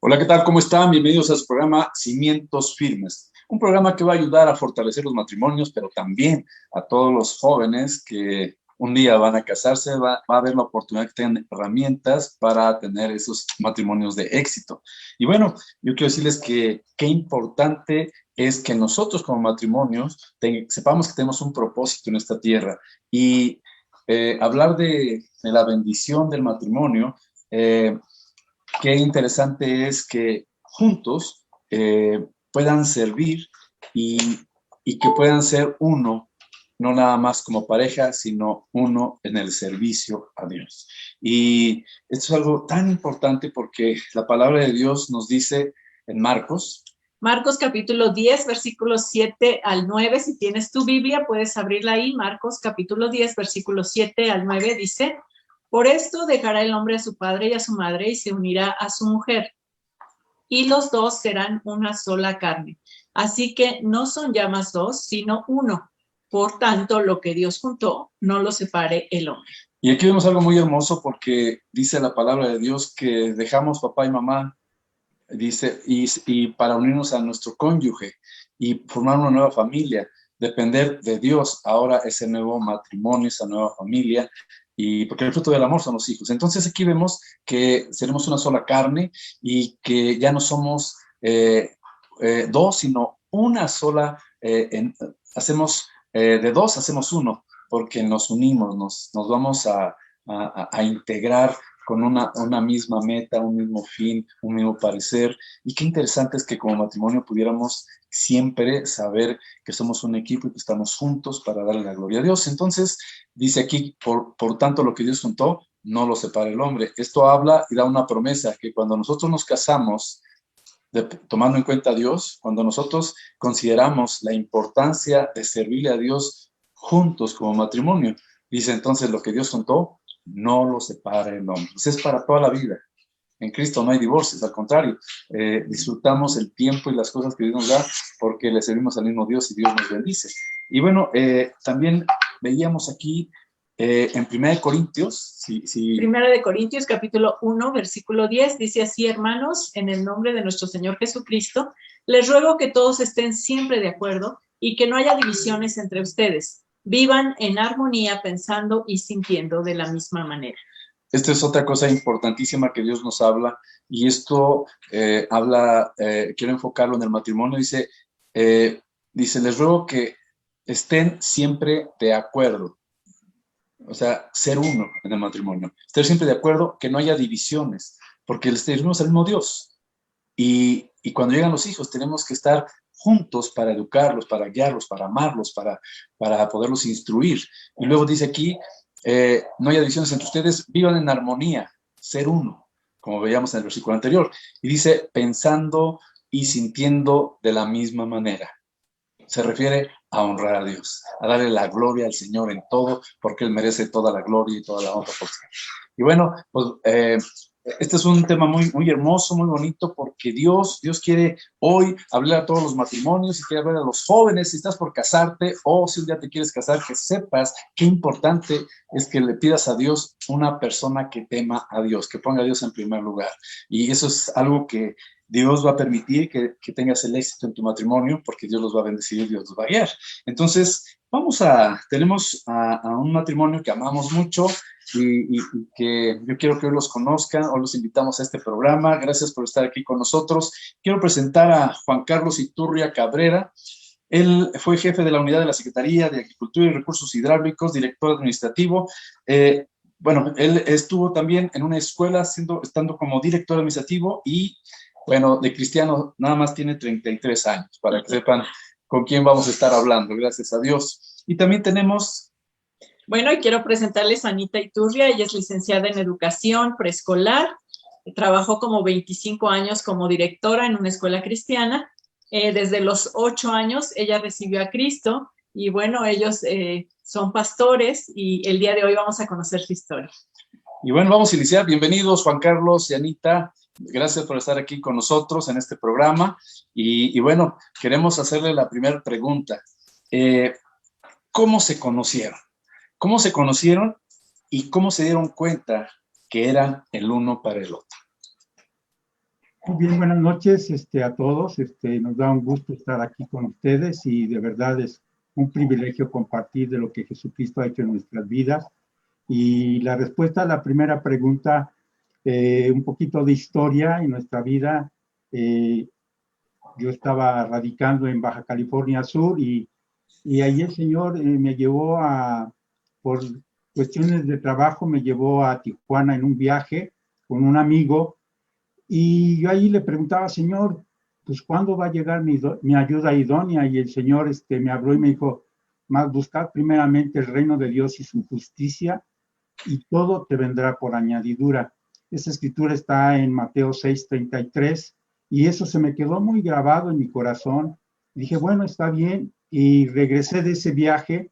Hola, ¿qué tal? ¿Cómo están? Bienvenidos a su programa Cimientos Firmes. Un programa que va a ayudar a fortalecer los matrimonios, pero también a todos los jóvenes que un día van a casarse, va a haber la oportunidad que tengan herramientas para tener esos matrimonios de éxito. Y bueno, yo quiero decirles que qué importante es que nosotros como matrimonios sepamos que tenemos un propósito en esta tierra. Y hablar de la bendición del matrimonio, qué interesante es que juntos puedan servir y, y que puedan ser uno, no nada más como pareja, sino uno en el servicio a Dios. Y esto es algo tan importante porque la palabra de Dios nos dice en Marcos. Marcos capítulo 10, versículos 7 al 9. Si tienes tu Biblia, puedes abrirla ahí. Marcos capítulo 10, versículos 7 al 9 dice: Por esto dejará el hombre a su padre y a su madre y se unirá a su mujer, y los dos serán una sola carne. Así que no son ya más dos, sino uno. Por tanto, lo que Dios juntó, no lo separe el hombre. Y aquí vemos algo muy hermoso porque dice la palabra de Dios que dejamos papá y mamá, dice, y para unirnos a nuestro cónyuge y formar una nueva familia, depender de Dios, ahora ese nuevo matrimonio, esa nueva familia, y porque el fruto del amor son los hijos. Entonces aquí vemos que seremos una sola carne y que ya no somos dos, sino una sola, de dos hacemos uno, porque nos unimos, nos vamos a integrar con una misma meta, un mismo fin, un mismo parecer. Y qué interesante es que como matrimonio pudiéramos siempre saber que somos un equipo y que estamos juntos para darle la gloria a Dios. Entonces, dice aquí, por tanto, lo que Dios juntó, no lo separa el hombre. Esto habla y da una promesa que cuando nosotros nos casamos, tomando en cuenta a Dios, cuando nosotros consideramos la importancia de servirle a Dios juntos como matrimonio, dice entonces lo que Dios juntó, no lo separa el hombre. Pues es para toda la vida. En Cristo no hay divorcios, al contrario, disfrutamos el tiempo y las cosas que Dios nos da porque le servimos al mismo Dios y Dios nos bendice. Y bueno, también veíamos aquí en 1 Corintios, Primera de Corintios, capítulo 1, versículo 10, dice así: hermanos, en el nombre de nuestro Señor Jesucristo, les ruego que todos estén siempre de acuerdo y que no haya divisiones entre ustedes. Vivan en armonía, pensando y sintiendo de la misma manera. Esta es otra cosa importantísima que Dios nos habla, y esto quiero enfocarlo en el matrimonio. Dice, les ruego que estén siempre de acuerdo. O sea, ser uno en el matrimonio. Estar siempre de acuerdo, que no haya divisiones, porque le servimos al mismo Dios. Y cuando llegan los hijos, tenemos que estar juntos para educarlos, para guiarlos, para amarlos, para poderlos instruir. Y luego dice aquí, no haya divisiones entre ustedes, vivan en armonía, ser uno, como veíamos en el versículo anterior. Y dice, pensando y sintiendo de la misma manera. Se refiere a honrar a Dios, a darle la gloria al Señor en todo, porque Él merece toda la gloria y toda la honra. Y bueno, pues este es un tema muy, muy hermoso, muy bonito, porque Dios quiere hoy hablar a todos los matrimonios y quiere hablar a los jóvenes. Si estás por casarte o si un día te quieres casar, que sepas qué importante es que le pidas a Dios una persona que tema a Dios, que ponga a Dios en primer lugar. Y eso es algo que Dios va a permitir que tengas el éxito en tu matrimonio, porque Dios los va a bendecir y Dios los va a guiar. Entonces, tenemos a un matrimonio que amamos mucho y que yo quiero que hoy los conozcan. Hoy los invitamos a este programa. Gracias por estar aquí con nosotros. Quiero presentar a Juan Carlos Iturria Cabrera. Él fue jefe de la unidad de la Secretaría de Agricultura y Recursos Hidráulicos, director administrativo. Bueno, él estuvo también en una escuela estando como director administrativo y bueno, de cristiano nada más tiene 33 años, para que sepan con quién vamos a estar hablando, gracias a Dios. Y también tenemos... Bueno, y quiero presentarles a Anita Iturria. Ella es licenciada en educación preescolar, trabajó como 25 años como directora en una escuela cristiana. Desde los 8 años ella recibió a Cristo y bueno, ellos son pastores y el día de hoy vamos a conocer su historia. Y bueno, vamos a iniciar. Bienvenidos Juan Carlos y Anita. Gracias por estar aquí con nosotros en este programa. Y bueno, queremos hacerle la primera pregunta. ¿Cómo se conocieron? ¿Cómo se conocieron y cómo se dieron cuenta que eran el uno para el otro? Muy bien, buenas noches a todos. Nos da un gusto estar aquí con ustedes y de verdad es un privilegio compartir de lo que Jesucristo ha hecho en nuestras vidas. Y la respuesta a la primera pregunta, un poquito de historia en nuestra vida. Eh, yo estaba radicando en Baja California Sur y ahí el Señor me llevó por cuestiones de trabajo, me llevó a Tijuana en un viaje con un amigo. Y yo ahí le preguntaba, Señor, pues ¿cuándo va a llegar mi ayuda idónea? Y el Señor me habló y me dijo, más buscad primeramente el reino de Dios y su justicia, y todo te vendrá por añadidura. Esa escritura está en Mateo 6:33, y eso se me quedó muy grabado en mi corazón. Dije, bueno, está bien, y regresé de ese viaje,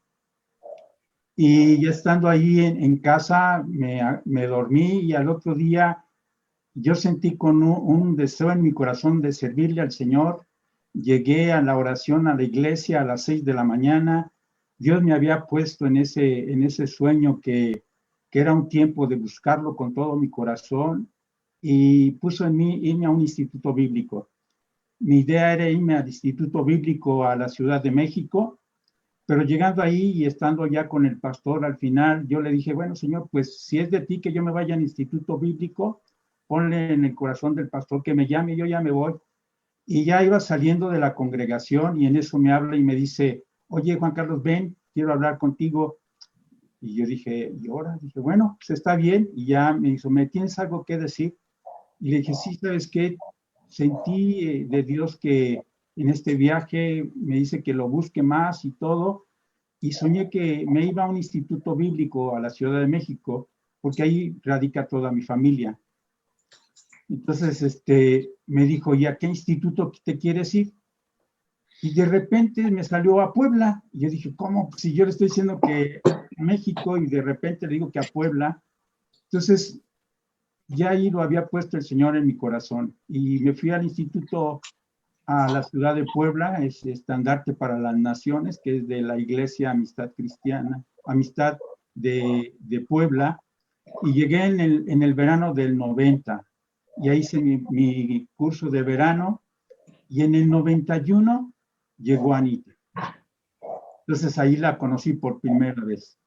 y ya estando ahí en casa, me dormí, y al otro día yo sentí con un deseo en mi corazón de servirle al Señor. Llegué a la oración a la iglesia a las 6 de la mañana. Dios me había puesto en ese sueño que era un tiempo de buscarlo con todo mi corazón y puso en mí irme a un instituto bíblico. Mi idea era irme al instituto bíblico a la Ciudad de México, pero llegando ahí y estando ya con el pastor al final, yo le dije, bueno, Señor, pues si es de ti que yo me vaya al instituto bíblico, ponle en el corazón del pastor que me llame, yo ya me voy. Y ya iba saliendo de la congregación y en eso me habla y me dice, oye, Juan Carlos, ven, quiero hablar contigo. Y yo dije, ¿y ahora? Dije, bueno, pues está bien. Y ya me dijo, ¿me tienes algo que decir? Y le dije, sí, ¿sabes qué? Sentí de Dios que en este viaje me dice que lo busque más y todo, y soñé que me iba a un instituto bíblico a la Ciudad de México, porque ahí radica toda mi familia. Entonces, me dijo, ¿y a qué instituto te quieres ir? Y de repente me salió a Puebla. Y yo dije, ¿cómo? Pues si yo le estoy diciendo que a México y de repente le digo que a Puebla. Entonces, ya ahí lo había puesto el Señor en mi corazón. Y me fui al instituto a la ciudad de Puebla, es estandarte para las naciones, que es de la Iglesia Amistad Cristiana, Amistad de Puebla, y llegué en el verano del 90, y ahí hice mi curso de verano, y en el 91 llegó Anita. Entonces ahí la conocí por primera vez,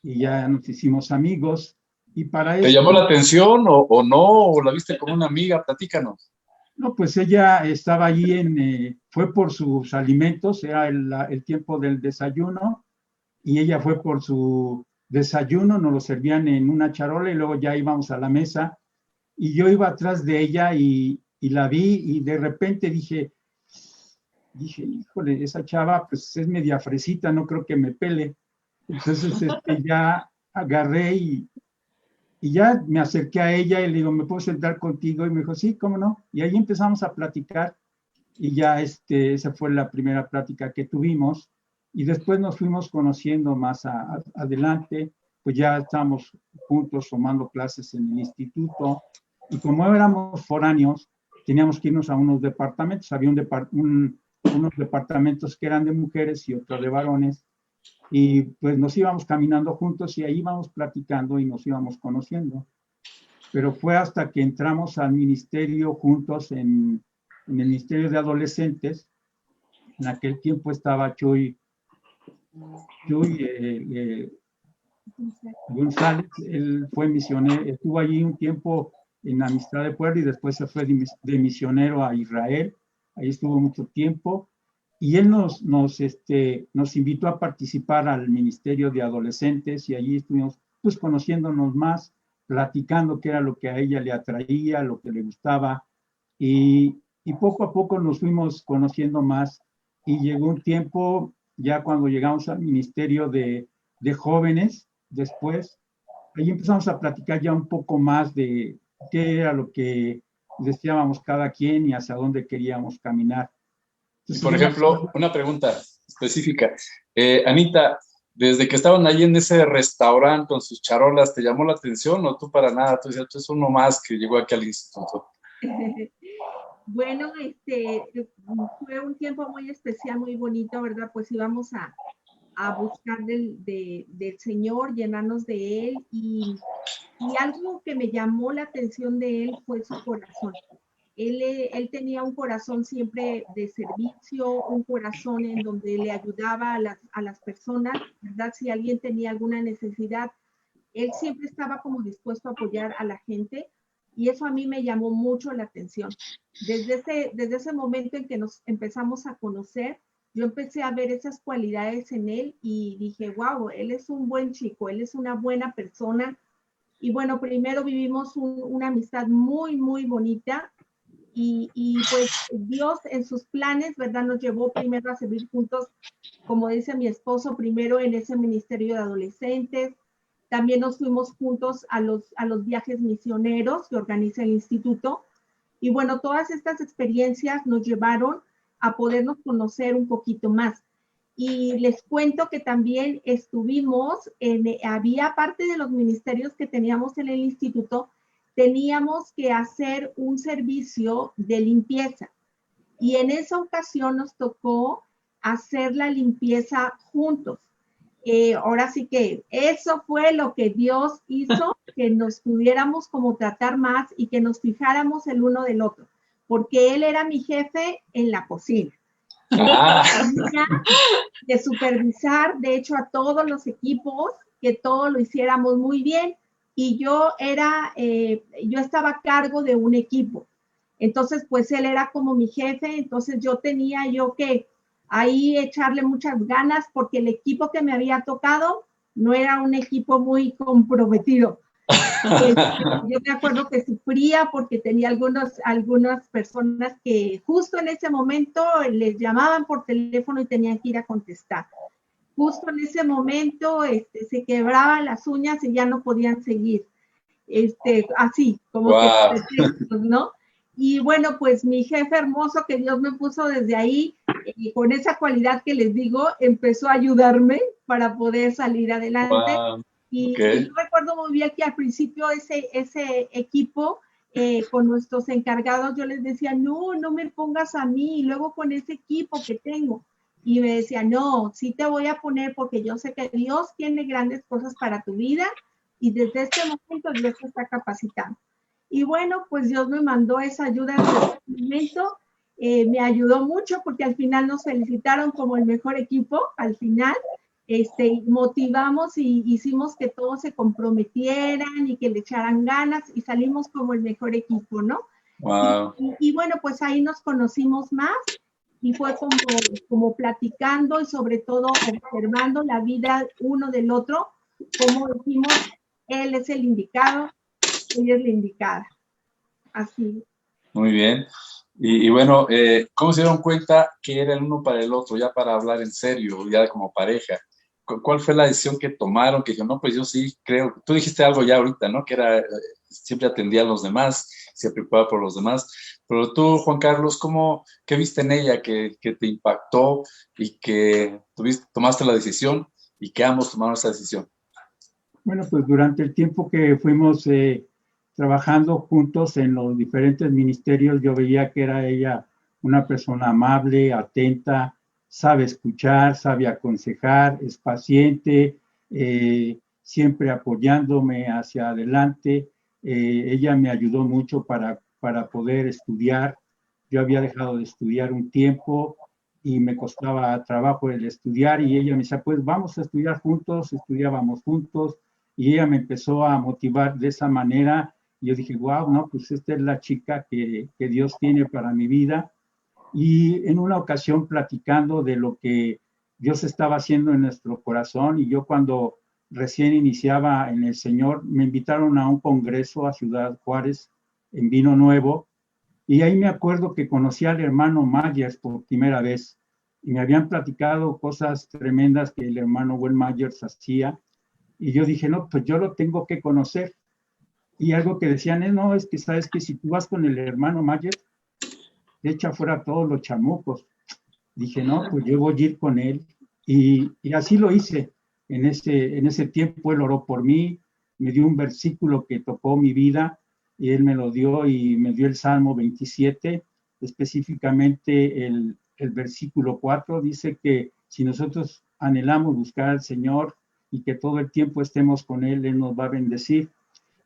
y ya nos hicimos amigos, y para ¿Te llamó esto, la atención o no? ¿O la viste como una amiga? Platícanos. no, pues ella estaba allí fue por sus alimentos, era el tiempo del desayuno, y ella fue por su desayuno, nos lo servían en una charola y luego ya íbamos a la mesa, y yo iba atrás de ella y la vi y de repente dije, híjole, esa chava pues es media fresita, no creo que me pele. Entonces ya agarré y ya me acerqué a ella y le digo, ¿me puedo sentar contigo? Y me dijo, sí, ¿cómo no? Y ahí empezamos a platicar y ya esa fue la primera plática que tuvimos y después nos fuimos conociendo más adelante, pues ya estábamos juntos tomando clases en el instituto y como éramos foráneos, teníamos que irnos a unos departamentos, había unos departamentos que eran de mujeres y otros de varones, y pues nos íbamos caminando juntos y ahí íbamos platicando y nos íbamos conociendo. Pero fue hasta que entramos al ministerio juntos en el Ministerio de Adolescentes. En aquel tiempo estaba Chuy González, él fue misionero, estuvo allí un tiempo en Amistad de Puebla y después se fue de misionero a Israel, ahí estuvo mucho tiempo, y él nos invitó a participar al Ministerio de Adolescentes y allí estuvimos pues conociéndonos más, platicando qué era lo que a ella le atraía, lo que le gustaba, y poco a poco nos fuimos conociendo más, y llegó un tiempo, ya cuando llegamos al Ministerio de Jóvenes, después, ahí empezamos a platicar ya un poco más de qué era lo que deseábamos cada quien y hacia dónde queríamos caminar. Y Entonces, por ejemplo, una pregunta específica. Anita, desde que estaban ahí en ese restaurante con sus charolas, ¿te llamó la atención o tú para nada? Tú decías, tú es uno más que llegó aquí al instituto. Bueno, fue un tiempo muy especial, muy bonito, ¿verdad? Pues íbamos a buscar del Señor, llenarnos de Él y algo que me llamó la atención de Él fue su corazón. Él tenía un corazón siempre de servicio, un corazón en donde le ayudaba a las personas, ¿verdad? Si alguien tenía alguna necesidad, él siempre estaba como dispuesto a apoyar a la gente y eso a mí me llamó mucho la atención. Desde ese momento en que nos empezamos a conocer, yo empecé a ver esas cualidades en él y dije, wow, él es un buen chico, él es una buena persona. Y bueno, primero vivimos una amistad muy, muy bonita y pues Dios en sus planes, ¿verdad? Nos llevó primero a servir juntos, como dice mi esposo, primero en ese ministerio de adolescentes. También nos fuimos juntos a los viajes misioneros que organiza el instituto. Y bueno, todas estas experiencias nos llevaron a podernos conocer un poquito más. Y les cuento que también había parte de los ministerios que teníamos en el instituto, teníamos que hacer un servicio de limpieza. Y en esa ocasión nos tocó hacer la limpieza juntos. Ahora sí que eso fue lo que Dios hizo, que nos pudiéramos como tratar más y que nos fijáramos el uno del otro, porque él era mi jefe en la cocina. De supervisar, de hecho, a todos los equipos, que todo lo hiciéramos muy bien, y yo estaba a cargo de un equipo. Entonces, pues él era como mi jefe, entonces yo tenía que ahí echarle muchas ganas porque el equipo que me había tocado no era un equipo muy comprometido. Yo me acuerdo que sufría porque tenía algunas personas que justo en ese momento les llamaban por teléfono y tenían que ir a contestar. Justo en ese momento se quebraban las uñas y ya no podían seguir. Así, como wow. que, ¿no? Y bueno, pues mi jefe hermoso que Dios me puso desde ahí, con esa cualidad que les digo, empezó a ayudarme para poder salir adelante. Wow. Y yo recuerdo muy bien que al principio ese equipo, con nuestros encargados, yo les decía, no me pongas a mí, y luego con ese equipo que tengo. Y me decía, no, sí te voy a poner porque yo sé que Dios tiene grandes cosas para tu vida y desde este momento Dios te está capacitando. Y bueno, pues Dios me mandó esa ayuda en ese momento, me ayudó mucho porque al final nos felicitaron como el mejor equipo, al final, motivamos y hicimos que todos se comprometieran y que le echaran ganas y salimos como el mejor equipo, ¿no? Wow. Y bueno, pues ahí nos conocimos más y fue como platicando y sobre todo observando la vida uno del otro, como decimos, él es el indicado, ella es la indicada. Así. Muy bien. Y bueno, ¿cómo se dieron cuenta que era el uno para el otro, ya para hablar en serio, ya como pareja? ¿Cuál fue la decisión que tomaron? Que dijeron, no, pues yo sí creo. Tú dijiste algo ya ahorita, ¿no? Que era, siempre atendía a los demás, se preocupaba por los demás. Pero tú, Juan Carlos, ¿qué viste en ella que te impactó y que tomaste la decisión y que ambos tomaron esa decisión? Bueno, pues durante el tiempo que fuimos trabajando juntos en los diferentes ministerios, yo veía que era ella una persona amable, atenta, sabe escuchar, sabe aconsejar, es paciente, siempre apoyándome hacia adelante. Ella me ayudó mucho para poder estudiar. Yo había dejado de estudiar un tiempo y me costaba trabajo el estudiar y ella me decía, pues vamos a estudiar juntos, estudiábamos juntos y ella me empezó a motivar de esa manera. Y yo dije, wow, no, pues esta es la chica que Dios tiene para mi vida. Y en una ocasión platicando de lo que Dios estaba haciendo en nuestro corazón y yo cuando recién iniciaba en el Señor, me invitaron a un congreso a Ciudad Juárez en Vino Nuevo y ahí me acuerdo que conocí al hermano Myers por primera vez y me habían platicado cosas tremendas que el hermano Will Myers hacía y yo dije, no, pues yo lo tengo que conocer. Y algo que decían es, no, es que sabes que si tú vas con el hermano Myers, te echa fuera todos los chamucos. Dije, no, pues yo voy a ir con él. Y así lo hice. En ese tiempo él oró por mí, me dio un versículo que tocó mi vida, y él me lo dio y me dio el Salmo 27, específicamente el versículo 4, dice que si nosotros anhelamos buscar al Señor y que todo el tiempo estemos con Él, Él nos va a bendecir.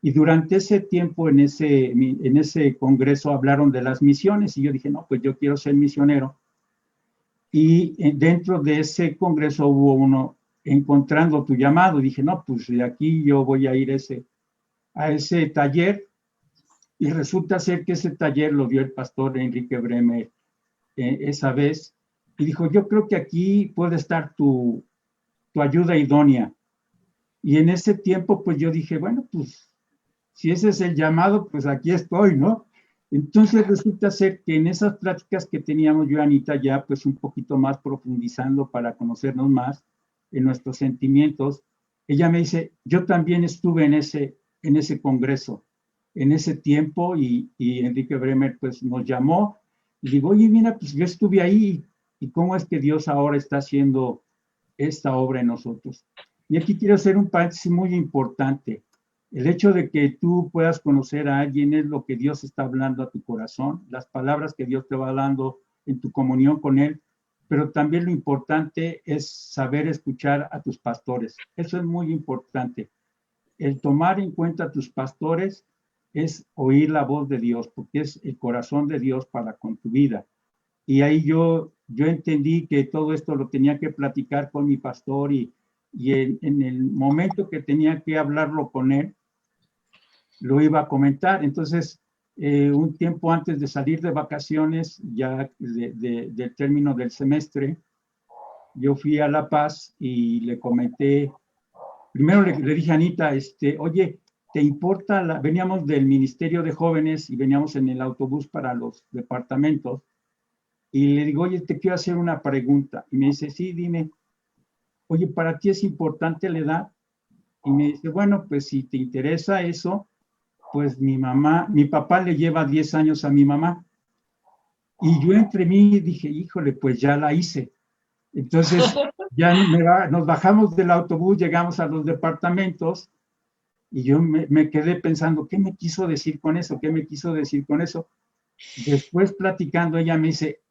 Y durante ese tiempo, en ese congreso, hablaron de las misiones y yo dije, no, pues yo quiero ser misionero. Y dentro de ese congreso hubo uno, encontrando tu llamado. Dije, no, pues de aquí yo voy a ir a ese taller. Y resulta ser que ese taller lo dio el pastor Enrique Bremer esa vez. Y dijo, yo creo que aquí puede estar tu ayuda idónea. Y en ese tiempo, pues yo dije, bueno, pues si ese es el llamado, pues aquí estoy, ¿no? Entonces resulta ser que en esas pláticas que teníamos yo y Anita ya, pues un poquito más profundizando para conocernos más en nuestros sentimientos, ella me dice, yo también estuve en ese congreso, en ese tiempo, y Enrique Bremer pues nos llamó, y digo, oye, mira, pues yo estuve ahí, y cómo es que Dios ahora está haciendo esta obra en nosotros. Y aquí quiero hacer un paréntesis muy importante. El hecho de que tú puedas conocer a alguien es lo que Dios está hablando a tu corazón, las palabras que Dios te va dando en tu comunión con Él, pero también lo importante es saber escuchar a tus pastores. Eso es muy importante. El tomar en cuenta a tus pastores es oír la voz de Dios, porque es el corazón de Dios para con tu vida. Y ahí yo entendí que todo esto lo tenía que platicar con mi pastor y en el momento que tenía que hablarlo con él, lo iba a comentar. Entonces, un tiempo antes de salir de vacaciones, ya del término del semestre, yo fui a La Paz y le comenté, primero le dije a Anita, oye, ¿te importa? Veníamos del Ministerio de Jóvenes y veníamos en el autobús para los departamentos. Y le digo, oye, te quiero hacer una pregunta. Y me dice, sí, dime. Oye, ¿para ti es importante la edad? Y me dice, bueno, pues si te interesa eso, pues mi papá le lleva 10 años a mi mamá. Y yo entre mí dije, híjole, pues ya la hice. Entonces, ya nos bajamos del autobús, llegamos a los departamentos y yo me quedé pensando, ¿qué me quiso decir con eso? ¿Qué me quiso decir con eso? Después platicando, ella me dice,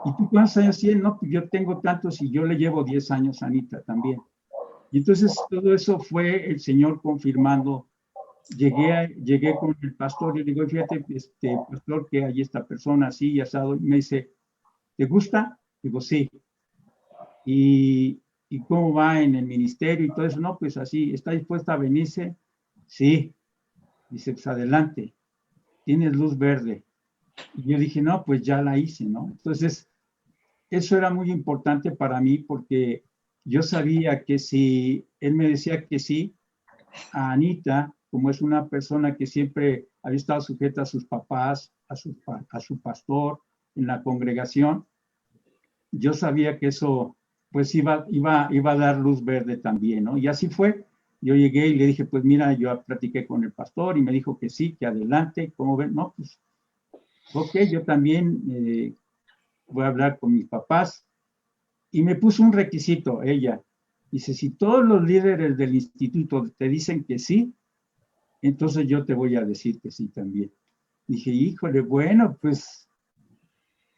¿y tú cuántos años tienes? No, pues yo tengo tantos y yo le llevo 10 años a Anita también. Y entonces todo eso fue el Señor confirmando. Llegué con el pastor y le digo, fíjate, pastor, que hay esta persona así y asado. Y me dice, ¿te gusta? Digo, sí. ¿Y cómo va en el ministerio y todo eso? No, pues así, ¿está dispuesta a venirse? Sí. Dice, pues adelante, tienes luz verde. Y yo dije, no, pues ya la hice, ¿no? Entonces, eso era muy importante para mí porque yo sabía que si él me decía que sí, a Anita, como es una persona que siempre había estado sujeta a sus papás, a su pastor en la congregación, yo sabía que eso pues iba a dar luz verde también, ¿no? Y así fue. Yo llegué y le dije, pues mira, yo platiqué con el pastor y me dijo que sí, que adelante, ¿cómo ven? No, pues, ok, yo también voy a hablar con mis papás. Y me puso un requisito, ella. Dice, si todos los líderes del instituto te dicen que sí, entonces yo te voy a decir que sí también. Dije, híjole, bueno, pues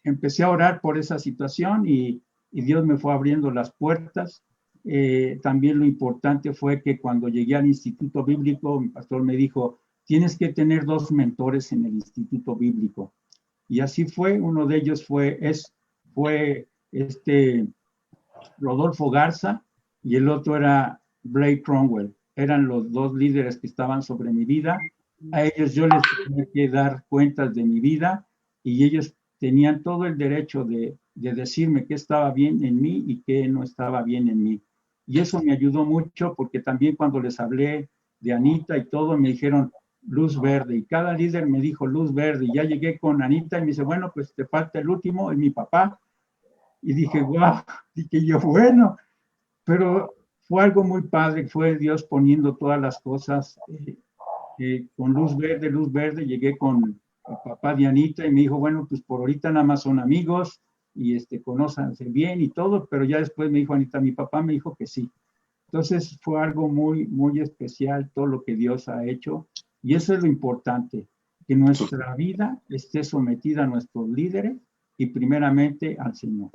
empecé a orar por esa situación y Dios me fue abriendo las puertas. También lo importante fue que cuando llegué al Instituto Bíblico, mi pastor me dijo, tienes que tener 2 mentores en el Instituto Bíblico. Y así fue, uno de ellos fue Rodolfo Garza y el otro era Blake Cromwell. Eran los 2 líderes que estaban sobre mi vida. A ellos yo les tenía que dar cuentas de mi vida y ellos tenían todo el derecho de decirme qué estaba bien en mí y qué no estaba bien en mí. Y eso me ayudó mucho porque también cuando les hablé de Anita y todo, me dijeron luz verde y cada líder me dijo luz verde y ya llegué con Anita y me dice, bueno, pues te falta el último, es mi papá. Y dije, wow, dije yo, bueno, pero fue algo muy padre, fue Dios poniendo todas las cosas con luz verde, llegué con el papá de Anita y me dijo, bueno, pues por ahorita nada más son amigos y conózcanse bien y todo, pero ya después me dijo Anita, mi papá me dijo que sí. Entonces fue algo muy, muy especial todo lo que Dios ha hecho y eso es lo importante, que nuestra vida esté sometida a nuestros líderes y primeramente al Señor.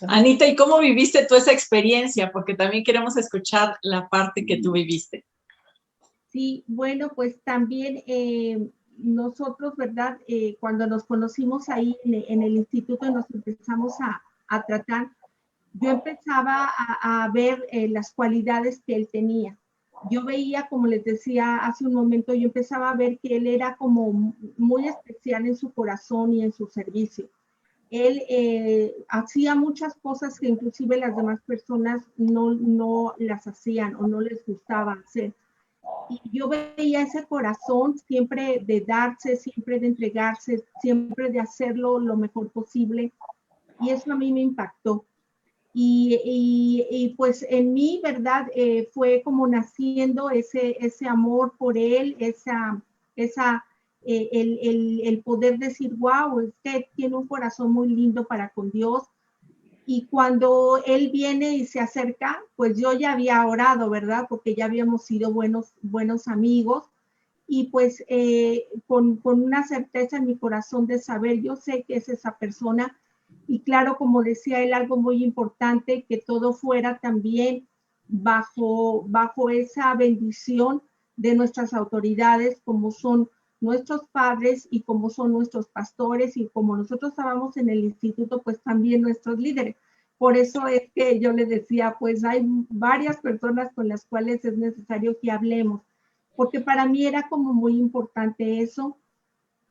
Anita, ¿y cómo viviste tú esa experiencia? Porque también queremos escuchar la parte que tú viviste. Sí, bueno, pues también nosotros, ¿verdad? Cuando nos conocimos ahí en el instituto y nos empezamos a tratar, yo empezaba a ver las cualidades que él tenía. Yo veía, como les decía hace un momento, yo empezaba a ver que él era como muy especial en su corazón y en su servicio. Él hacía muchas cosas que inclusive las demás personas no las hacían o no les gustaba hacer. Y yo veía ese corazón siempre de darse, siempre de entregarse, siempre de hacerlo lo mejor posible. Y eso a mí me impactó. Y pues en mí, ¿verdad? Fue como naciendo ese amor por él, el poder decir, wow, es que tiene un corazón muy lindo para con Dios. Y cuando él viene y se acerca, pues yo ya había orado, ¿verdad? Porque ya habíamos sido buenos amigos. Y pues con una certeza en mi corazón de saber, yo sé que es esa persona. Y claro, como decía él, algo muy importante, que todo fuera también bajo esa bendición de nuestras autoridades, como son nuestros padres y como son nuestros pastores, y como nosotros estábamos en el instituto, pues también nuestros líderes. Por eso es que yo les decía, pues hay varias personas con las cuales es necesario que hablemos, porque para mí era como muy importante eso.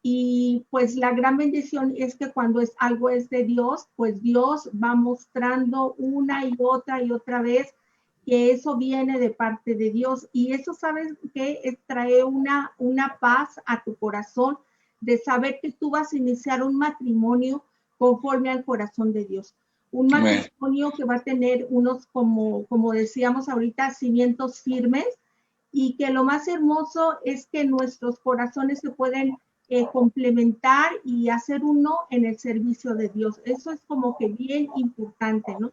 Y pues la gran bendición es que cuando algo es de Dios, pues Dios va mostrando una y otra vez que eso viene de parte de Dios. Y eso, ¿sabes qué? Trae una paz a tu corazón de saber que tú vas a iniciar un matrimonio conforme al corazón de Dios. Un matrimonio que va a tener unos, como decíamos ahorita, cimientos firmes, y que lo más hermoso es que nuestros corazones se pueden complementar y hacer uno en el servicio de Dios. Eso es como que bien importante, ¿no?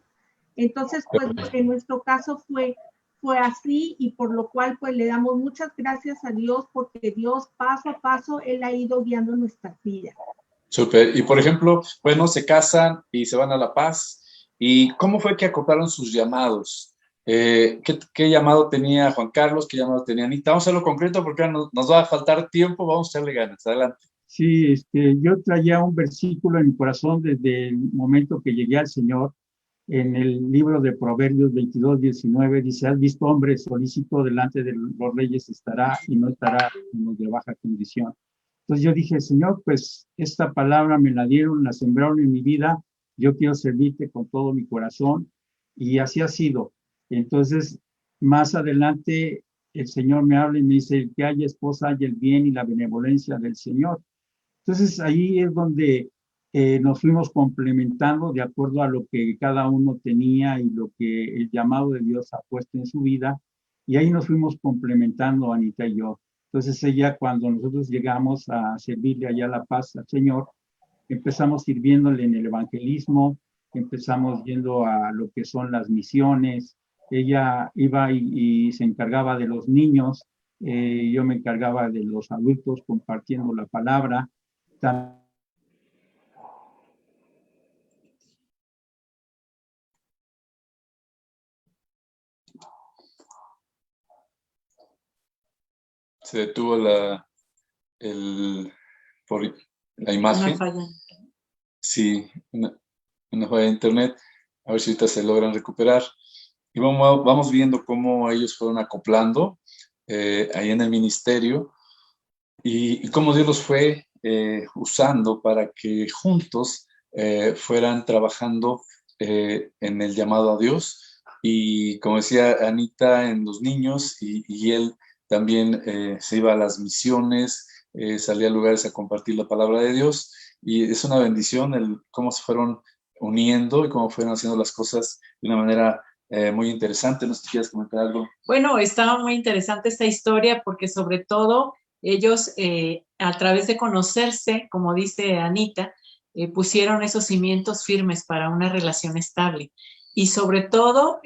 Entonces, pues en nuestro caso fue así, y por lo cual pues le damos muchas gracias a Dios, porque Dios paso a paso, Él ha ido guiando nuestras vidas. Súper. Y por ejemplo, bueno, se casan y se van a La Paz. ¿Y cómo fue que acoplaron sus llamados? ¿Qué llamado tenía Juan Carlos? ¿Qué llamado tenía Anita? Vamos a hacerlo concreto porque nos va a faltar tiempo. Vamos a echarle ganas. Adelante. Sí, yo traía un versículo en mi corazón desde el momento que llegué al Señor. En el libro de Proverbios 22:19 dice: has visto hombre solícito delante de los reyes estará, y no estará en los de baja condición. Entonces yo dije, Señor, pues esta palabra me la dieron, la sembraron en mi vida, yo quiero servirte con todo mi corazón, y así ha sido. Entonces, más adelante, el Señor me habla y me dice: el que haya esposa, haya el bien y la benevolencia del Señor. Entonces ahí es donde nos fuimos complementando de acuerdo a lo que cada uno tenía y lo que el llamado de Dios ha puesto en su vida, y ahí nos fuimos complementando, Anita y yo. Entonces ella, cuando nosotros llegamos a servirle allá a La Paz al Señor, empezamos sirviéndole en el evangelismo, empezamos yendo a lo que son las misiones. Ella iba y se encargaba de los niños, yo me encargaba de los adultos compartiendo la palabra. Se detuvo por la imagen. Una falla. Sí, una falla de internet. A ver si ahorita se logran recuperar. Y vamos viendo cómo ellos fueron acoplando ahí en el ministerio, y cómo Dios los fue usando para que juntos fueran trabajando en el llamado a Dios. Y como decía Anita, en los niños, y él también se iba a las misiones, salía a lugares a compartir la palabra de Dios. Y es una bendición cómo se fueron uniendo y cómo fueron haciendo las cosas de una manera muy interesante. No sé si quieres comentar algo. Bueno, estaba muy interesante esta historia porque sobre todo ellos a través de conocerse, como dice Anita, pusieron esos cimientos firmes para una relación estable. Y sobre todo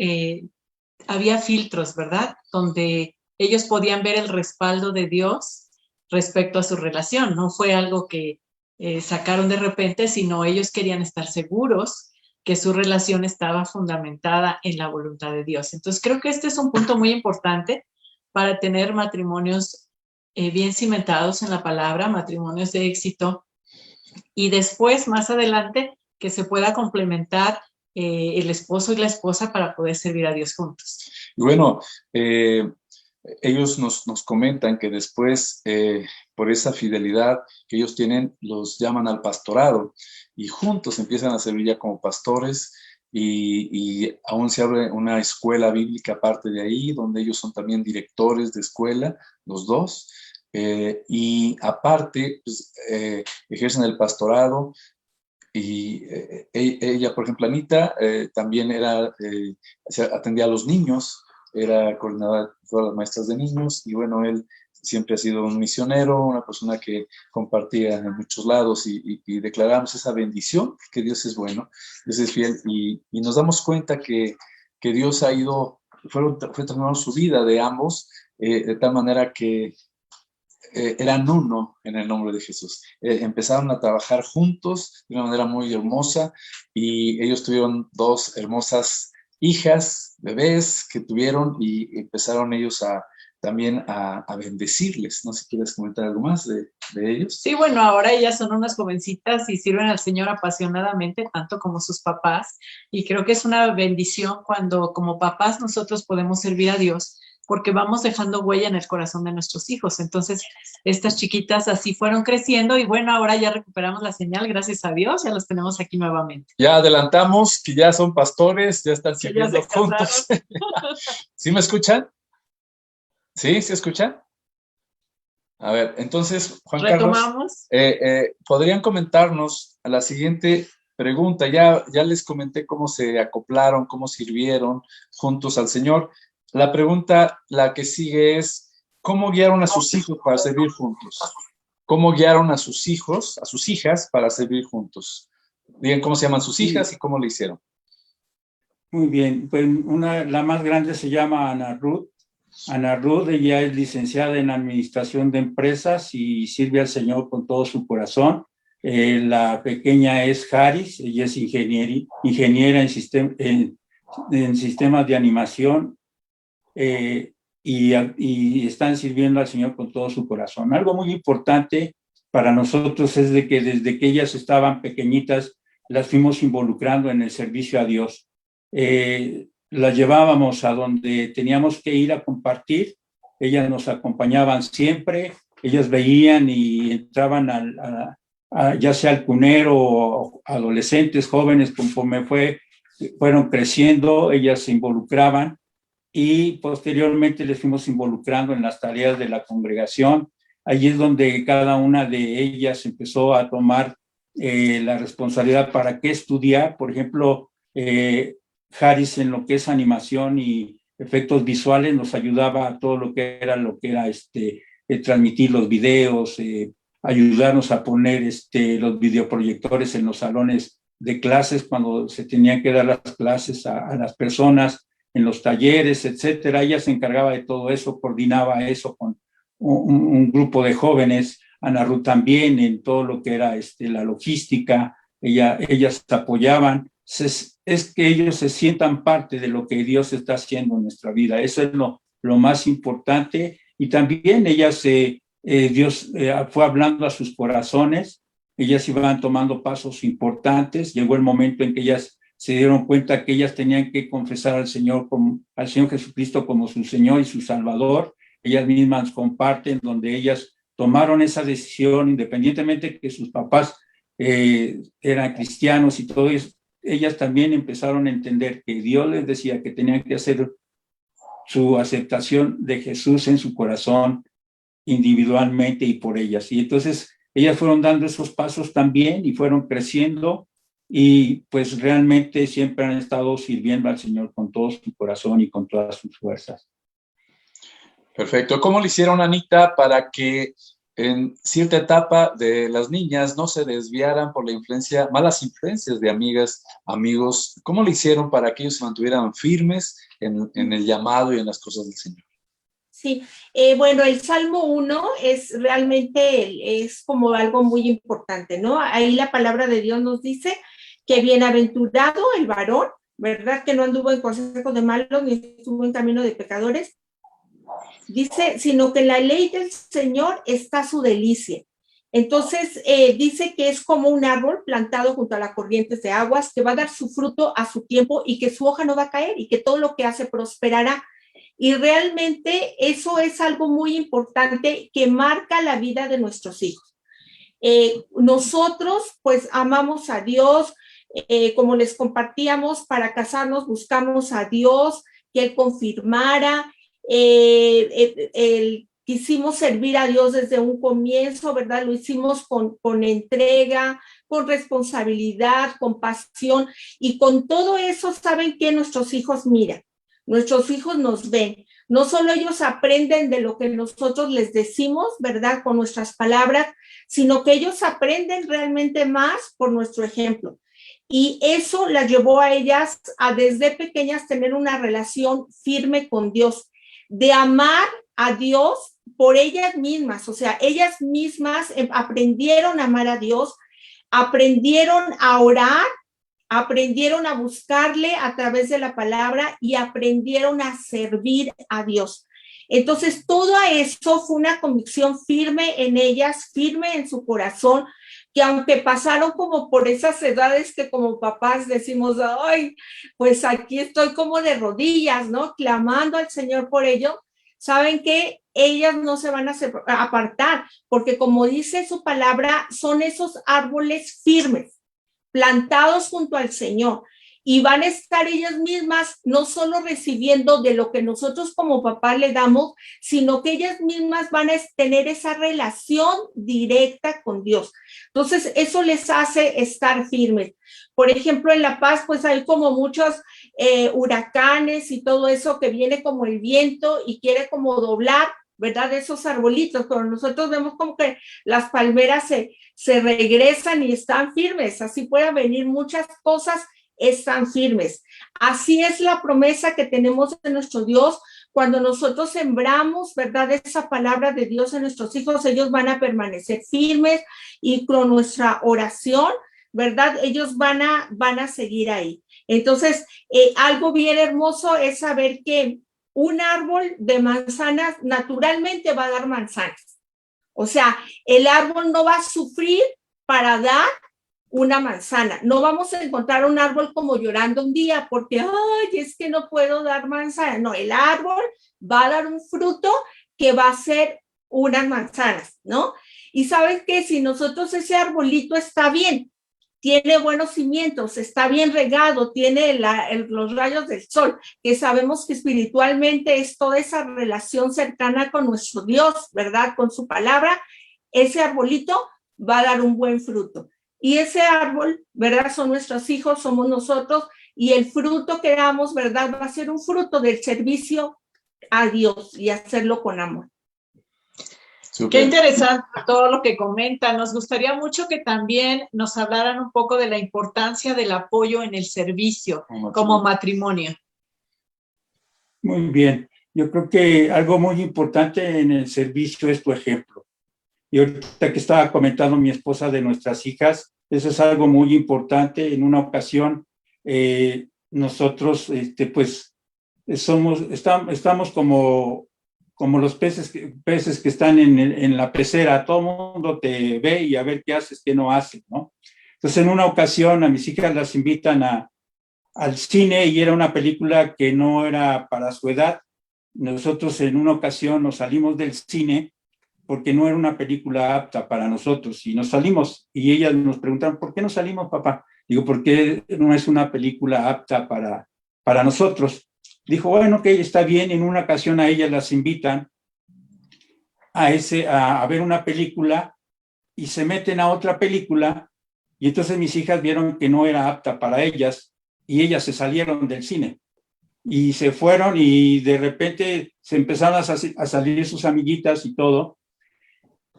había filtros, ¿verdad? Donde ellos podían ver el respaldo de Dios respecto a su relación. No fue algo que sacaron de repente, sino ellos querían estar seguros que su relación estaba fundamentada en la voluntad de Dios. Entonces creo que este es un punto muy importante para tener matrimonios bien cimentados en la palabra, matrimonios de éxito, y después, más adelante, que se pueda complementar el esposo y la esposa para poder servir a Dios juntos. Y bueno, ellos nos comentan que después, por esa fidelidad que ellos tienen, los llaman al pastorado y juntos empiezan a servir ya como pastores, y aún se abre una escuela bíblica aparte de ahí, donde ellos son también directores de escuela, los dos, y aparte pues, ejercen el pastorado. Y ella, por ejemplo, Anita, también atendía a los niños, era coordinadora de todas las maestras de niños, y bueno, él siempre ha sido un misionero, una persona que compartía en muchos lados, y declaramos esa bendición, que Dios es bueno, Dios es fiel, y nos damos cuenta que Dios fue transformando su vida de ambos, de tal manera que eran uno en el nombre de Jesús. Empezaron a trabajar juntos de una manera muy hermosa, y ellos tuvieron 2 hermosas hijas, bebés que tuvieron, y empezaron ellos también a bendecirles. No sé si quieres comentar algo más de ellos. Sí, bueno, ahora ellas son unas jovencitas y sirven al Señor apasionadamente, tanto como sus papás, y creo que es una bendición cuando como papás nosotros podemos servir a Dios, porque vamos dejando huella en el corazón de nuestros hijos. Entonces, estas chiquitas así fueron creciendo, y bueno, ahora ya recuperamos la señal, gracias a Dios, ya los tenemos aquí nuevamente. Ya adelantamos que ya son pastores, ya están sirviendo juntos. ¿Sí me escuchan? ¿Sí? ¿Se escuchan? A ver, entonces, Juan Retomamos. Carlos, ¿podrían comentarnos a la siguiente pregunta? Ya les comenté cómo se acoplaron, cómo sirvieron juntos al Señor. La pregunta, la que sigue es, ¿cómo guiaron a sus hijos para servir juntos? ¿Cómo guiaron a sus hijos, a sus hijas para servir juntos? Digan cómo se llaman sus hijas y cómo lo hicieron. Muy bien, pues la más grande se llama Ana Ruth. Ana Ruth, ella es licenciada en Administración de Empresas y sirve al Señor con todo su corazón. La pequeña es Haris, ella es ingeniera en sistemas de animación, y están sirviendo al Señor con todo su corazón. Algo muy importante para nosotros es de que desde que ellas estaban pequeñitas, las fuimos involucrando en el servicio a Dios. Las llevábamos a donde teníamos que ir a compartir, ellas nos acompañaban siempre, ellas veían y entraban ya sea al cunero o adolescentes, jóvenes, conforme fueron creciendo, ellas se involucraban, y posteriormente les fuimos involucrando en las tareas de la congregación. Allí es donde cada una de ellas empezó a tomar la responsabilidad para qué estudiar. Por ejemplo, Haris en lo que es animación y efectos visuales nos ayudaba a todo lo que era transmitir los videos, ayudarnos a poner los videoproyectores en los salones de clases cuando se tenían que dar las clases a las personas, en los talleres, etcétera. Ella se encargaba de todo eso, coordinaba eso con un grupo de jóvenes. Ana Ruth también en todo lo que era la logística. Ellas apoyaban. Es que ellos se sientan parte de lo que Dios está haciendo en nuestra vida. Eso es lo más importante. Y también Dios fue hablando a sus corazones. Ellas iban tomando pasos importantes. Llegó el momento en que ellas se dieron cuenta que ellas tenían que confesar al Señor Jesucristo como su Señor y su Salvador. Ellas mismas comparten donde ellas tomaron esa decisión, independientemente que sus papás eran cristianos y todo eso. Ellas también empezaron a entender que Dios les decía que tenían que hacer su aceptación de Jesús en su corazón individualmente y por ellas. Y entonces ellas fueron dando esos pasos también y fueron creciendo, y pues realmente siempre han estado sirviendo al Señor con todo su corazón y con todas sus fuerzas. Perfecto. ¿Cómo le hicieron, Anita, para que en cierta etapa de las niñas no se desviaran por malas influencias de amigas, amigos? ¿Cómo le hicieron para que ellos se mantuvieran firmes en el llamado y en las cosas del Señor? Sí, bueno, el Salmo 1 realmente es como algo muy importante, ¿no? Ahí la palabra de Dios nos dice que bienaventurado el varón, ¿verdad? Que no anduvo en consejo de malos, ni estuvo en camino de pecadores. Dice, sino que en la ley del Señor está su delicia. Entonces, dice que es como un árbol plantado junto a las corrientes de aguas, que va a dar su fruto a su tiempo y que su hoja no va a caer y que todo lo que hace prosperará. Y realmente eso es algo muy importante que marca la vida de nuestros hijos. Nosotros, pues, amamos a Dios, como les compartíamos, para casarnos buscamos a Dios, que Él confirmara, quisimos servir a Dios desde un comienzo, ¿verdad? Lo hicimos con entrega, con responsabilidad, con pasión, y con todo eso, ¿saben qué? Nuestros hijos miran, nuestros hijos nos ven. No solo ellos aprenden de lo que nosotros les decimos, ¿verdad? Con nuestras palabras, sino que ellos aprenden realmente más por nuestro ejemplo. Y eso las llevó a ellas a desde pequeñas tener una relación firme con Dios, de amar a Dios por ellas mismas. O sea, ellas mismas aprendieron a amar a Dios, aprendieron a orar, aprendieron a buscarle a través de la palabra y aprendieron a servir a Dios. Entonces, todo eso fue una convicción firme en ellas, firme en su corazón, que aunque pasaron como por esas edades que como papás decimos, ay, pues aquí estoy como de rodillas, ¿no? Clamando al Señor por ello, saben que ellas no se van a apartar, porque como dice su palabra, son esos árboles firmes, plantados junto al Señor, y van a estar ellas mismas no solo recibiendo de lo que nosotros como papás le damos, sino que ellas mismas van a tener esa relación directa con Dios. Entonces, eso les hace estar firmes. Por ejemplo, en La Paz, pues hay como muchos huracanes y todo eso que viene como el viento y quiere como doblar, ¿verdad? Esos arbolitos, pero nosotros vemos como que las palmeras se regresan y están firmes. Así pueden venir muchas cosas, están firmes. Así es la promesa que tenemos de nuestro Dios. Cuando nosotros sembramos, ¿verdad?, esa palabra de Dios en nuestros hijos, ellos van a permanecer firmes y con nuestra oración, ¿verdad?, ellos van a seguir ahí. Entonces, algo bien hermoso es saber que un árbol de manzanas naturalmente va a dar manzanas. O sea, el árbol no va a sufrir para dar una manzana. No vamos a encontrar un árbol como llorando un día porque, ay, es que no puedo dar manzana. No, el árbol va a dar un fruto que va a ser unas manzanas, ¿no? Y sabes que si nosotros ese arbolito está bien, tiene buenos cimientos, está bien regado, tiene los rayos del sol, que sabemos que espiritualmente es toda esa relación cercana con nuestro Dios, ¿verdad? Con su palabra, ese arbolito va a dar un buen fruto. Y ese árbol, ¿verdad? Son nuestros hijos, somos nosotros, y el fruto que damos, ¿verdad? Va a ser un fruto del servicio a Dios y hacerlo con amor. Super. Qué interesante todo lo que comentan. Nos gustaría mucho que también nos hablaran un poco de la importancia del apoyo en el servicio como matrimonio. Muy bien. Yo creo que algo muy importante en el servicio es tu ejemplo. Y ahorita que estaba comentando mi esposa de nuestras hijas, eso es algo muy importante. En una ocasión, nosotros, pues, estamos como los peces que están en la pecera. Todo el mundo te ve y a ver qué haces, qué no haces, ¿no? Entonces, en una ocasión, a mis hijas las invitan al cine y era una película que no era para su edad. Nosotros en una ocasión nos salimos del cine porque no era una película apta para nosotros y nos salimos y ellas nos preguntaron, ¿por qué no salimos, papá? Digo, porque no es una película apta para nosotros. Dijo, bueno, que está bien. En una ocasión a ellas las invitan a ver una película y se meten a otra película y entonces mis hijas vieron que no era apta para ellas y ellas se salieron del cine y se fueron y de repente se empezaron a salir sus amiguitas y todo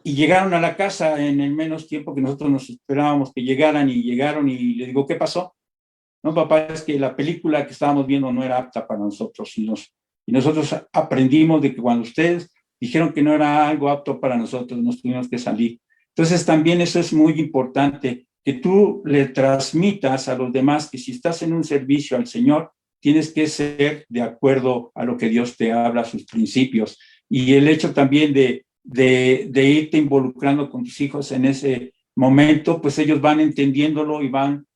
y llegaron a la casa en el menos tiempo que nosotros nos esperábamos que llegaran y llegaron y le digo, ¿qué pasó? No, papá, es que la película que estábamos viendo no era apta para nosotros y nosotros aprendimos de que cuando ustedes dijeron que no era algo apto para nosotros, nos tuvimos que salir. Entonces también eso es muy importante, que tú le transmitas a los demás que si estás en un servicio al Señor, tienes que ser de acuerdo a lo que Dios te habla, a sus principios. Y el hecho también de irte involucrando con tus hijos en ese momento, pues ellos van entendiéndolo y van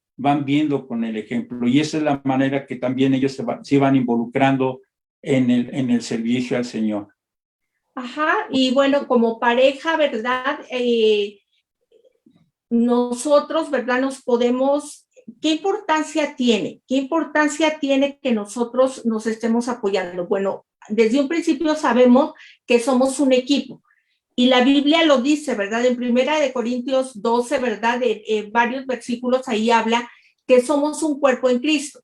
viendo con el ejemplo. Y esa es la manera que también ellos se van involucrando en el servicio al Señor. Ajá, y bueno, como pareja, ¿verdad? Nosotros, ¿verdad? Nos podemos, ¿qué importancia tiene? ¿Qué importancia tiene que nosotros nos estemos apoyando? Bueno, desde un principio sabemos que somos un equipo. Y la Biblia lo dice, ¿verdad? En 1 Corintios 12, ¿verdad? Varios versículos ahí habla que somos un cuerpo en Cristo.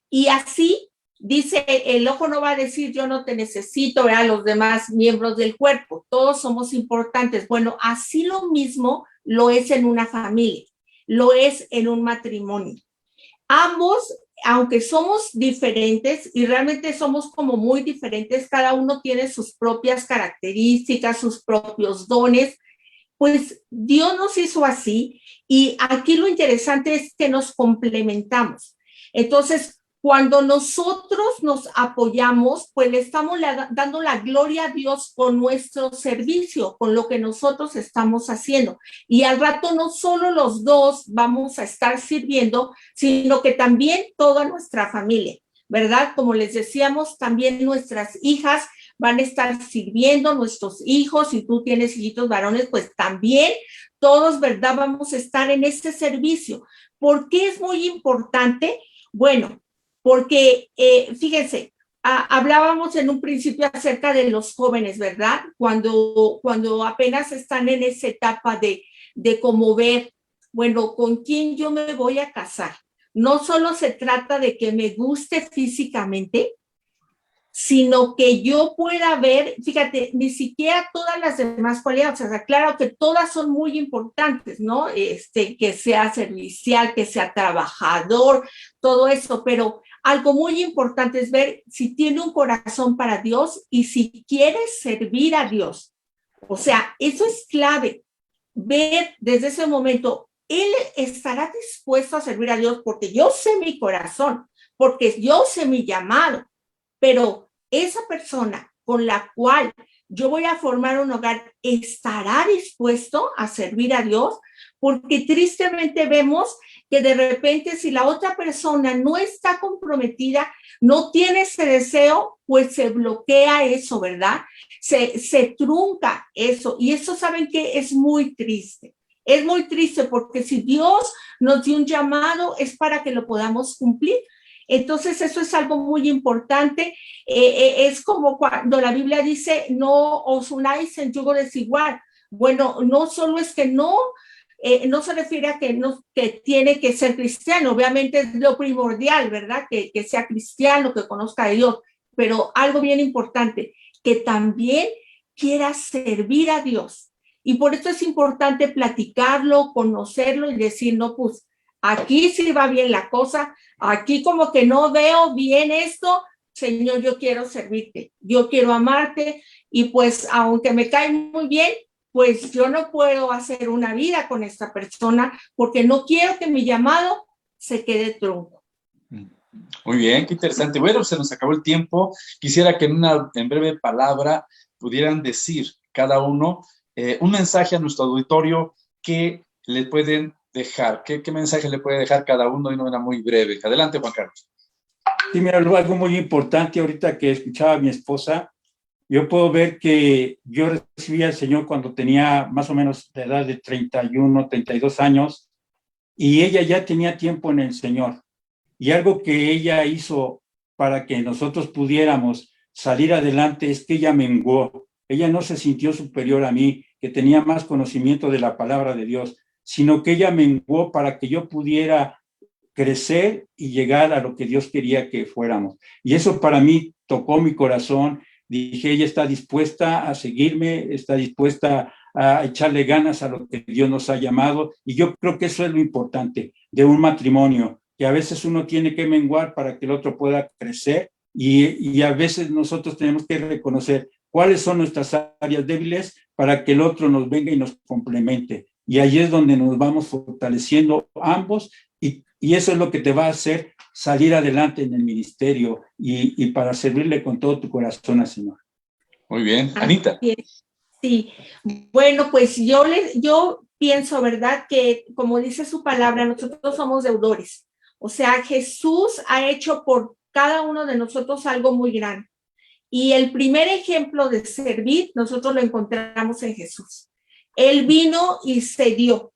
Y así dice, el ojo no va a decir yo no te necesito, ¿verdad? Los demás miembros del cuerpo, todos somos importantes. Bueno, así lo mismo lo es en una familia, lo es en un matrimonio. Ambos, aunque somos diferentes y realmente somos como muy diferentes, cada uno tiene sus propias características, sus propios dones, pues Dios nos hizo así y aquí lo interesante es que nos complementamos. Entonces, cuando nosotros nos apoyamos, pues le estamos dando la gloria a Dios con nuestro servicio, con lo que nosotros estamos haciendo. Y al rato no solo los dos vamos a estar sirviendo, sino que también toda nuestra familia, ¿verdad? Como les decíamos, también nuestras hijas van a estar sirviendo, nuestros hijos, si tú tienes hijitos varones, pues también todos, ¿verdad? Vamos a estar en este servicio. ¿Por qué es muy importante? Bueno, porque fíjense, hablábamos en un principio acerca de los jóvenes, ¿verdad? Cuando apenas están en esa etapa de cómo ver, bueno, ¿con quién yo me voy a casar? No solo se trata de que me guste físicamente, sino que yo pueda ver, fíjate, ni siquiera todas las demás cualidades, o sea, claro que todas son muy importantes, ¿no? Que sea servicial, que sea trabajador, todo eso, pero algo muy importante es ver si tiene un corazón para Dios y si quiere servir a Dios. O sea, eso es clave, ver desde ese momento, él estará dispuesto a servir a Dios porque yo sé mi corazón, porque yo sé mi llamado, pero esa persona con la cual yo voy a formar un hogar estará dispuesto a servir a Dios, porque tristemente vemos que de repente si la otra persona no está comprometida, no tiene ese deseo, pues se bloquea eso, ¿verdad? Se trunca eso, y eso saben que es muy triste. Es muy triste porque si Dios nos dio un llamado es para que lo podamos cumplir. Entonces, eso es algo muy importante. Es como cuando la Biblia dice, no os unáis en yugo desigual. Bueno, no solo es que no se refiere a que tiene que ser cristiano, obviamente es lo primordial, ¿verdad? Que sea cristiano, que conozca a Dios, pero algo bien importante, que también quiera servir a Dios. Y por eso es importante platicarlo, conocerlo y decir, no, pues aquí sí va bien la cosa, aquí como que no veo bien esto, Señor, yo quiero servirte, yo quiero amarte y pues aunque me cae muy bien, pues yo no puedo hacer una vida con esta persona porque no quiero que mi llamado se quede trunco. Muy bien, qué interesante. Bueno, se nos acabó el tiempo. Quisiera que en breve palabra pudieran decir cada uno un mensaje a nuestro auditorio que le pueden dejar. ¿Qué mensaje le puede dejar cada uno de una manera muy breve? Adelante, Juan Carlos. Sí, mira, algo muy importante ahorita que escuchaba a mi esposa, yo puedo ver que yo recibí al Señor cuando tenía más o menos la edad de 31, 32 años, y ella ya tenía tiempo en el Señor. Y algo que ella hizo para que nosotros pudiéramos salir adelante es que ella menguó. Ella no se sintió superior a mí, que tenía más conocimiento de la palabra de Dios, sino que ella menguó para que yo pudiera crecer y llegar a lo que Dios quería que fuéramos. Y eso para mí tocó mi corazón. Dije, ella está dispuesta a seguirme, está dispuesta a echarle ganas a lo que Dios nos ha llamado. Y yo creo que eso es lo importante de un matrimonio, que a veces uno tiene que menguar para que el otro pueda crecer y a veces nosotros tenemos que reconocer cuáles son nuestras áreas débiles para que el otro nos venga y nos complemente. y ahí es donde nos vamos fortaleciendo ambos, y eso es lo que te va a hacer salir adelante en el ministerio y para servirle con todo tu corazón al Señor. Muy bien. Anita. Sí, bueno, pues yo pienso, ¿verdad? Que como dice su palabra, nosotros somos deudores. O sea, Jesús ha hecho por cada uno de nosotros algo muy grande. Y el primer ejemplo de servir, nosotros lo encontramos en Jesús. Él vino y se dio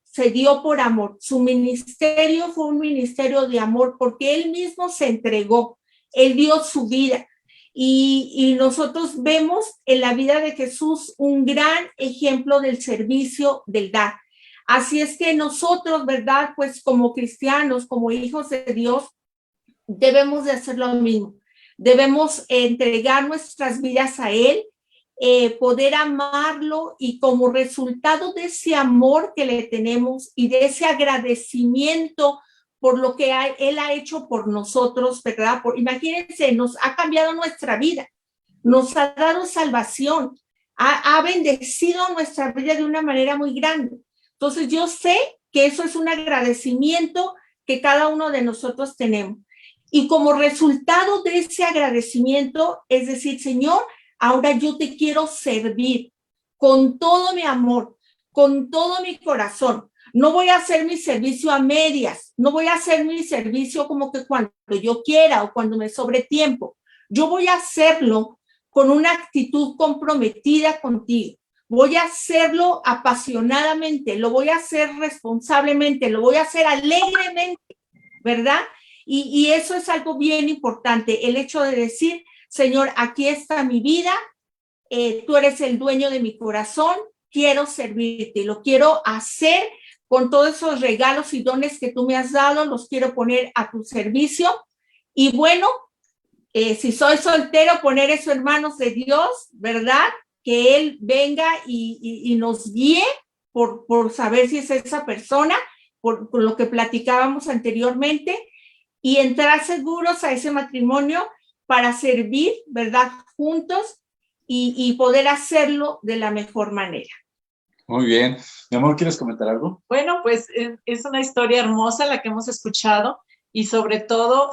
por amor. Su ministerio fue un ministerio de amor porque él mismo se entregó, él dio su vida. Y nosotros vemos en la vida de Jesús un gran ejemplo del servicio, del dar. Así es que nosotros, ¿verdad? Pues como cristianos, como hijos de Dios, debemos de hacer lo mismo. Debemos entregar nuestras vidas a Él, poder amarlo, y como resultado de ese amor que le tenemos y de ese agradecimiento por lo que Él ha hecho por nosotros, ¿verdad? Imagínense, nos ha cambiado nuestra vida, nos ha dado salvación, ha bendecido nuestra vida de una manera muy grande. Entonces yo sé que eso es un agradecimiento que cada uno de nosotros tenemos. Y como resultado de ese agradecimiento, es decir, Señor, ahora yo te quiero servir con todo mi amor, con todo mi corazón. No voy a hacer mi servicio a medias, no voy a hacer mi servicio como que cuando yo quiera o cuando me sobre tiempo. Yo voy a hacerlo con una actitud comprometida contigo. Voy a hacerlo apasionadamente, lo voy a hacer responsablemente, lo voy a hacer alegremente, ¿verdad? Y eso es algo bien importante, el hecho de decir, Señor, aquí está mi vida, tú eres el dueño de mi corazón, quiero servirte, lo quiero hacer con todos esos regalos y dones que tú me has dado, los quiero poner a tu servicio. Y bueno, si soy soltero, poner eso en manos de Dios, ¿verdad? Que Él venga y nos guíe por saber si es esa persona, por lo que platicábamos anteriormente, y entrar seguros a ese matrimonio para servir, ¿verdad? Juntos y poder hacerlo de la mejor manera. Muy bien. Mi amor, ¿quieres comentar algo? Bueno, pues es una historia hermosa la que hemos escuchado, y sobre todo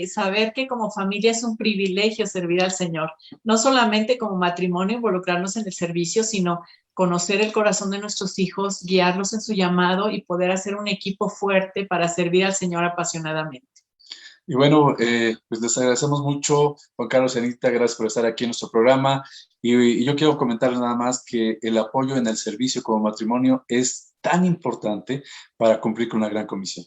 saber que como familia es un privilegio servir al Señor. No solamente como matrimonio involucrarnos en el servicio, sino conocer el corazón de nuestros hijos, guiarlos en su llamado y poder hacer un equipo fuerte para servir al Señor apasionadamente. Y bueno, pues les agradecemos mucho, Juan Carlos y Anita, gracias por estar aquí en nuestro programa. Y yo quiero comentarles nada más que el apoyo en el servicio como matrimonio es tan importante para cumplir con una gran comisión.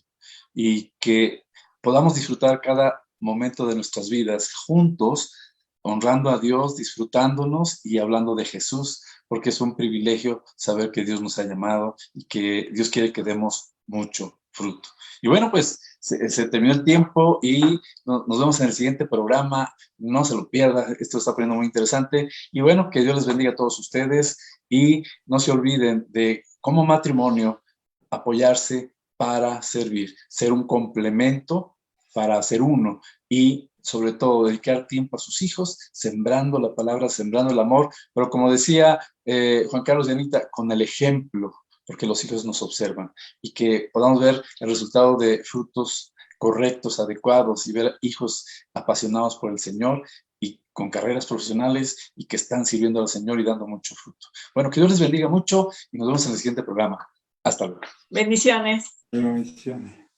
Y que podamos disfrutar cada momento de nuestras vidas juntos, honrando a Dios, disfrutándonos y hablando de Jesús, porque es un privilegio saber que Dios nos ha llamado y que Dios quiere que demos mucho fruto. Y bueno, pues se terminó el tiempo y nos vemos en el siguiente programa. No se lo pierda, esto está poniendo muy interesante. Y bueno, que Dios les bendiga a todos ustedes y no se olviden de, como matrimonio, apoyarse para servir, ser un complemento para ser uno, y sobre todo dedicar tiempo a sus hijos, sembrando la palabra, sembrando el amor, pero como decía Juan Carlos y Anita, con el ejemplo, porque los hijos nos observan, y que podamos ver el resultado de frutos correctos, adecuados, y ver hijos apasionados por el Señor y con carreras profesionales y que están sirviendo al Señor y dando mucho fruto. Bueno, que Dios les bendiga mucho y nos vemos en el siguiente programa. Hasta luego. Bendiciones. Bendiciones.